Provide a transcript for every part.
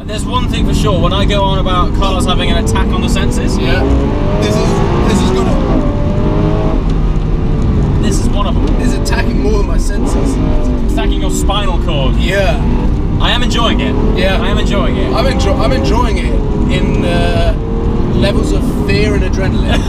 there's one thing for sure. When I go on about cars having an attack on the senses, yeah, this is gonna. This is one of them. It's attacking more than my senses. It's attacking your spinal cord. Yeah. I am enjoying it. Yeah. I am enjoying it. I'm enjoying it in levels of fear and adrenaline.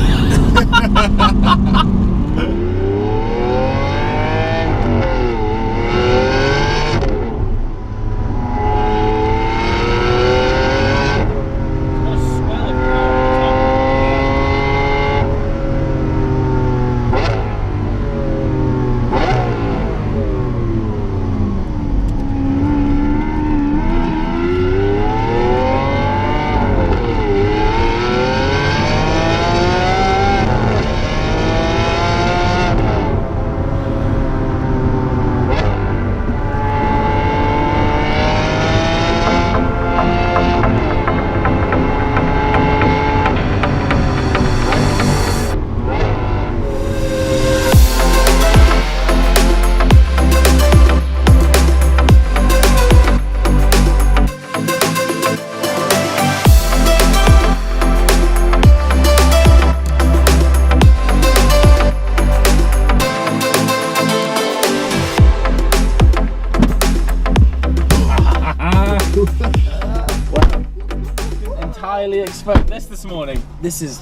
Expect this morning. This is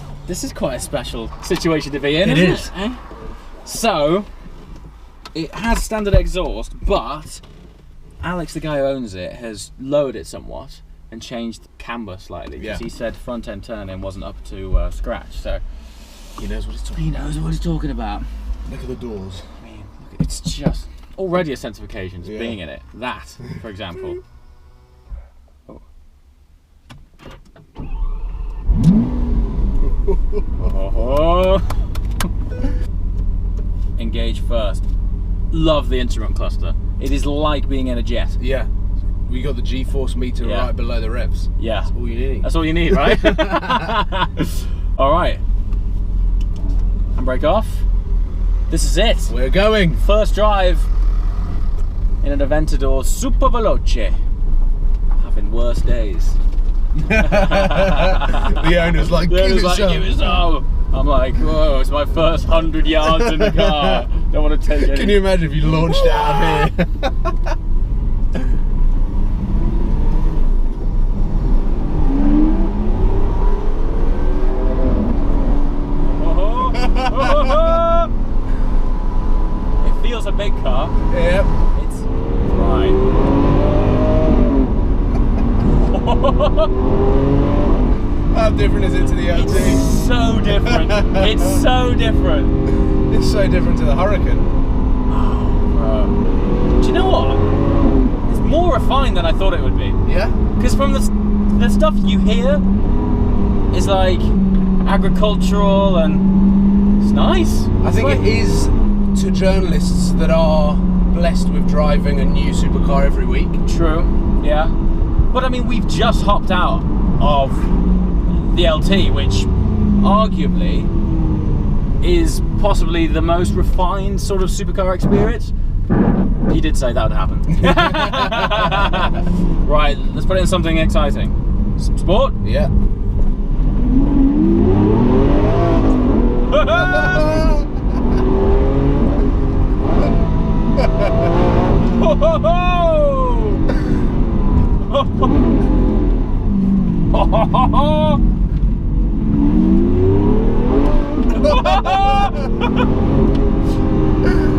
quite a special situation to be in. It is. Eh? So it has standard exhaust, but Alex, the guy who owns it, has lowered it somewhat and changed the camber slightly because he said front end turn-in wasn't up to scratch. So he knows what he's talking. He knows what he's talking about. Look at the doors. I mean, look, it's just already a sense of occasion just being in it. That, for example. Oh. Engage first. Love the instrument cluster. It is like being in a jet. Yeah. We got the G-force meter right below the revs. Yeah. That's all you need. That's all you need, right? Alright. Handbrake off. This is it. We're going. First drive in an Aventador Super Veloce. Having worse days. The owner's like, give it some. I'm like, whoa, it's my first 100 yards in the car. Don't want to take it. Can you imagine if you launched it out of here? It feels a big car. Yep. It's right. How different is it to the LT? It's so different. It's so different. It's so different to the Hurricane. Oh, bro. Do you know what? It's more refined than I thought it would be. Yeah? Because from the stuff you hear is like agricultural and it's nice. I think it is to journalists that are blessed with driving a new supercar every week. True, yeah. But I mean, we've just hopped out of the LT, which arguably is possibly the most refined sort of supercar experience. He did say that would happen. Right, let's put it in something exciting. Sport? Yeah.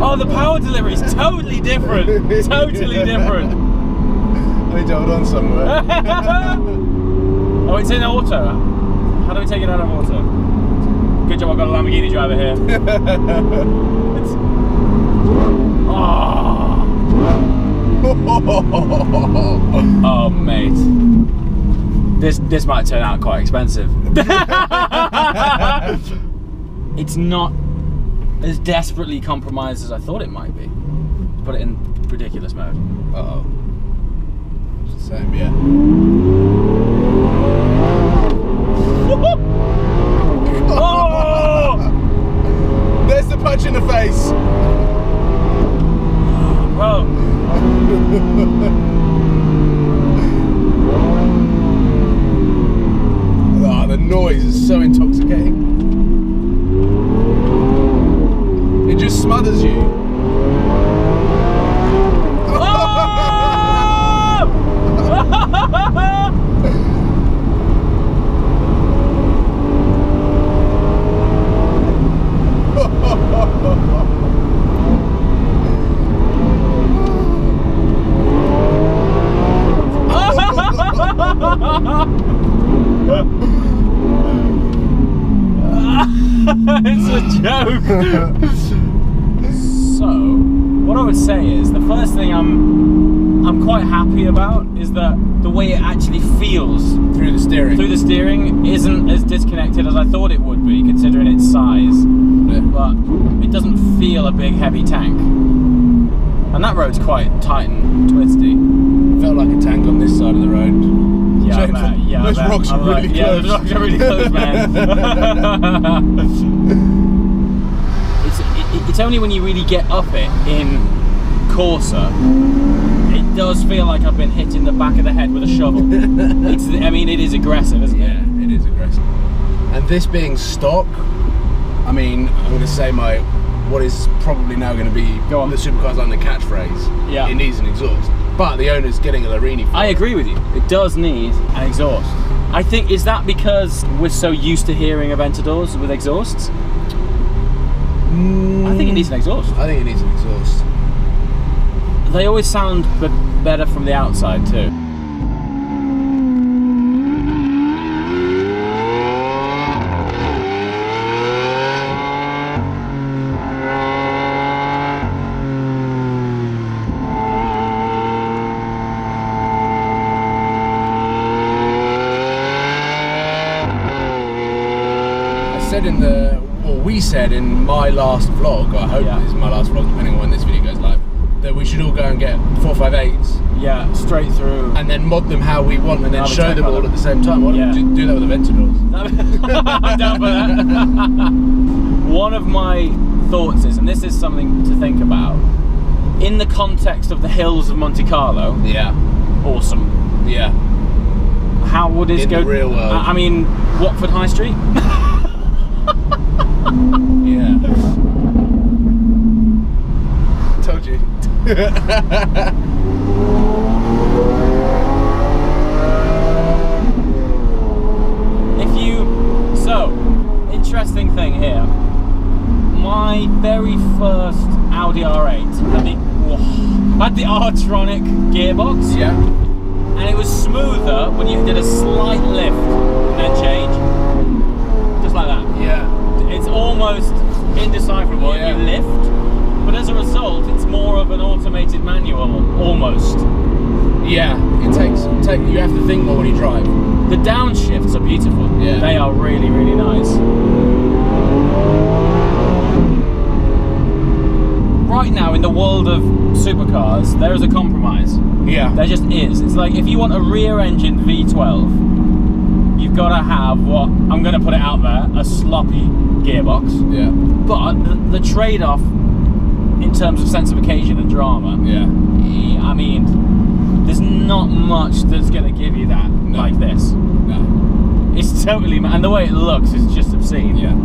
Oh, the power delivery is totally different. Totally different. I need to hold on somewhere. Oh, it's in auto. How do we take it out of auto? Good job, I've got a Lamborghini driver here. Oh, mate. This might turn out quite expensive. It's not as desperately compromised as I thought it might be. Let's put it in ridiculous mode. Uh-oh. Same, yeah. Oh! There's the punch in the face. Bro. noise is so intoxicating. It just smothers you. It's a joke. So, what I would say is the first thing I'm quite happy about is that the way it actually feels Through the steering isn't as disconnected as I thought it would be, considering its size. Yeah. But it doesn't feel a big heavy tank, and that road's quite tight and twisty. Felt like a tank on this side of the road. Yeah, I bet. Yeah, those rocks are really close. Yeah, those rocks are really close, man. It's only when you really get up it in Corsa, it does feel like I've been hit in the back of the head with a shovel. I mean, it is aggressive, isn't it? Yeah, it is aggressive. And this being stock, I mean, I'm going to say what is probably now going to be Go on. the supercar's like the catchphrase. Yeah. It needs an exhaust. But the owner's getting a Larini for I it. agree with you. It does need an exhaust. I think, is that because we're so used to hearing Aventadors with exhausts? I think it needs an exhaust. I think it needs an exhaust. They always sound better from the outside too. We said in my last vlog, I hope Yeah. it is my last vlog depending on when this video goes live, that we should all go and get 458s Yeah, straight through. and then mod them how we want and then Have a show check them on all them. at the same time. Why don't we do that with Aventadors? I'm down for that. One of my thoughts is, and this is something to think about, in the context of the hills of Monte Carlo, Yeah. awesome. Yeah. How would this In go? the real world. I mean, Watford High Street? Yeah. Told you. Interesting thing here. My very first Audi R8 had the R-tronic gearbox. Yeah. And it was smoother when you did a slight lift and then change. Just like that. Yeah. It's almost indecipherable Yeah. if you lift, but as a result, it's more of an automated manual, almost. Yeah. You have to think more when you drive. The downshifts are beautiful. Yeah. They are really, really nice. Right now, in the world of supercars, there is a compromise. Yeah. There just is. It's like if you want a rear-engined V12, you've got to have what, I'm going to put it out there, a sloppy gearbox. Yeah. But the trade-off in terms of sense of occasion and drama, Yeah. I mean, there's not much that's going to give you that like this. No. It's totally, and the way it looks is just obscene. Yeah.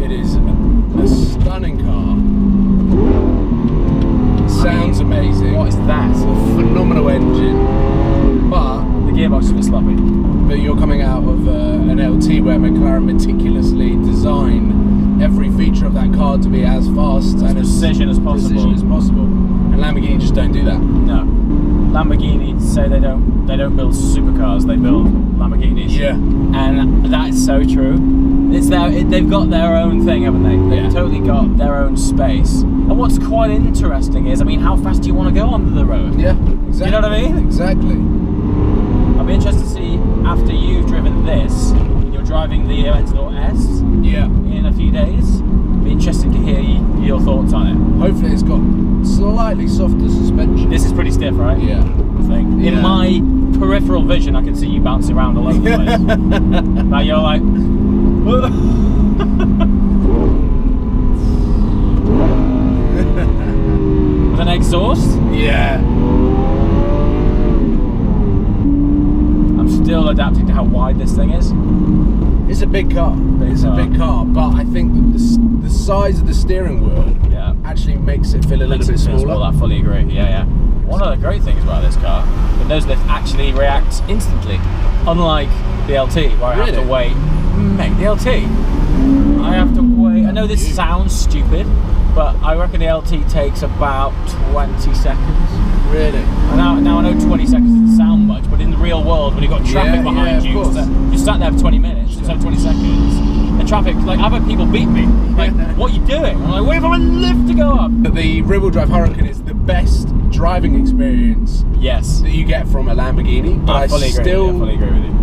It is a stunning car. Sounds amazing. What is that? It's a phenomenal engine. But The gearbox is a bit sloppy. you're coming out of an LT where McLaren meticulously designed every feature of that car to be as fast and precision as possible. And Lamborghini just don't do that. No. Lamborghini say they don't build supercars, they build Lamborghinis. Yeah. And that's so true. They've got their own thing, haven't they? They've totally got their own space. And what's quite interesting is, I mean, how fast do you want to go onto the road? Yeah, exactly. You know what I mean? Exactly. I'll be interested to see, after you've driven this, and you're driving the Aventador S Yeah. in a few days, be interested to hear your thoughts on it. Hopefully it's got slightly softer suspension. This is pretty stiff, right? Yeah. I think. Yeah. In my peripheral vision, I can see you bouncing around all over the place. Now you're like... With an exhaust? Yeah. I'm still adapting to how wide this thing is. It's a big car. It's a big car, but I think that the size of the steering wheel actually makes it feel a little bit smaller. I fully agree. Yeah. One of the great things about this car, the nose lift actually reacts instantly, unlike the LT, where I have to wait. Mate, the LT, I have to wait. I know this sounds stupid, but I reckon the LT takes about 20 seconds. Really? Now I know 20 seconds doesn't sound much, but in the real world, when you've got traffic behind you, you sat there for 20 minutes instead of 20 seconds. The traffic, like, I've had people beat me. Like, what are you doing? I'm like, wait for a lift to go up. The rear-wheel drive Hurricane is the best driving experience that you get from a Lamborghini, but I still fully agree with you.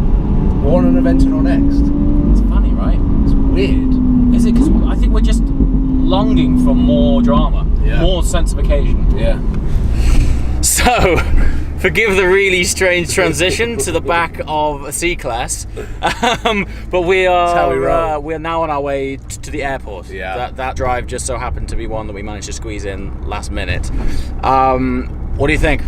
want an Aventador next. It's funny, right? It's weird. Is it? Because I think we're just longing for more drama, more sense of occasion. Yeah. So, forgive the really strange transition to the back of a C-Class, but we are now on our way to the airport. Yeah. That drive just so happened to be one that we managed to squeeze in last minute. What do you think?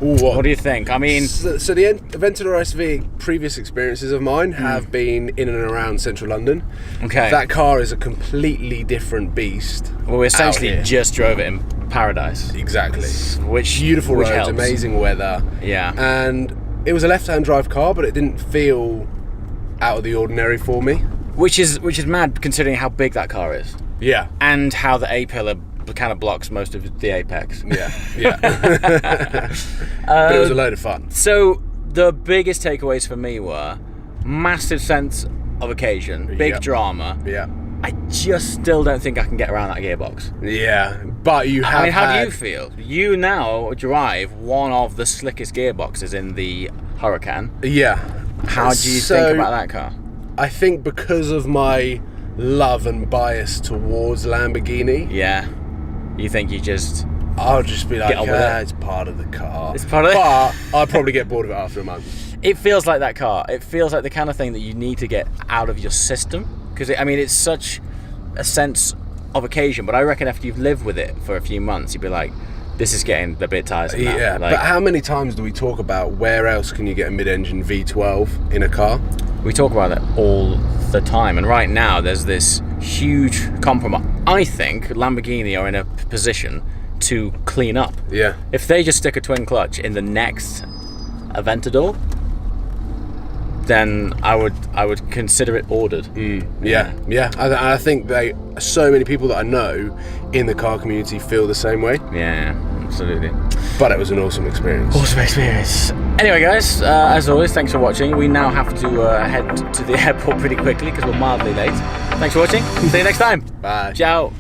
What do you think? I mean, so the Aventador SV previous experiences of mine have been in and around central London. Okay. That car is a completely different beast. Well, we essentially just drove it in paradise. Exactly. Which beautiful roads, helps. amazing weather. Yeah. And it was a left-hand drive car, but it didn't feel out of the ordinary for me. Which is mad considering how big that car is. Yeah. And how the A-pillar kind of blocks most of the apex. Yeah. But it was a load of fun. So the biggest takeaways for me were massive sense of occasion, big drama. Yeah. I just still don't think I can get around that gearbox. Yeah, but you have. I mean, how do you feel? You now drive one of the slickest gearboxes in the Hurricane. Yeah. How do you think about that car? I think because of my love and bias towards Lamborghini. Yeah. You think you just... I'll just be like, it's part of the car. It's part of it. But I'll probably get bored of it after a month. It feels like that car. It feels like the kind of thing that you need to get out of your system. Because, I mean, it's such a sense of occasion. But I reckon after you've lived with it for a few months, you'd be like, this is getting a bit tiresome now. Yeah, like, but how many times do we talk about where else can you get a mid-engine V12 in a car? We talk about it all the time. And right now, there's this huge compromise. I think Lamborghini are in a position to clean up. Yeah. If they just stick a twin clutch in the next Aventador, then I would consider it ordered. Yeah. I think so many people that I know in the car community feel the same way. Yeah, absolutely. But it was an awesome experience. Awesome experience. Anyway, guys, as always, thanks for watching. We now have to head to the airport pretty quickly because we're mildly late. Thanks for watching. See you next time. Bye. Ciao.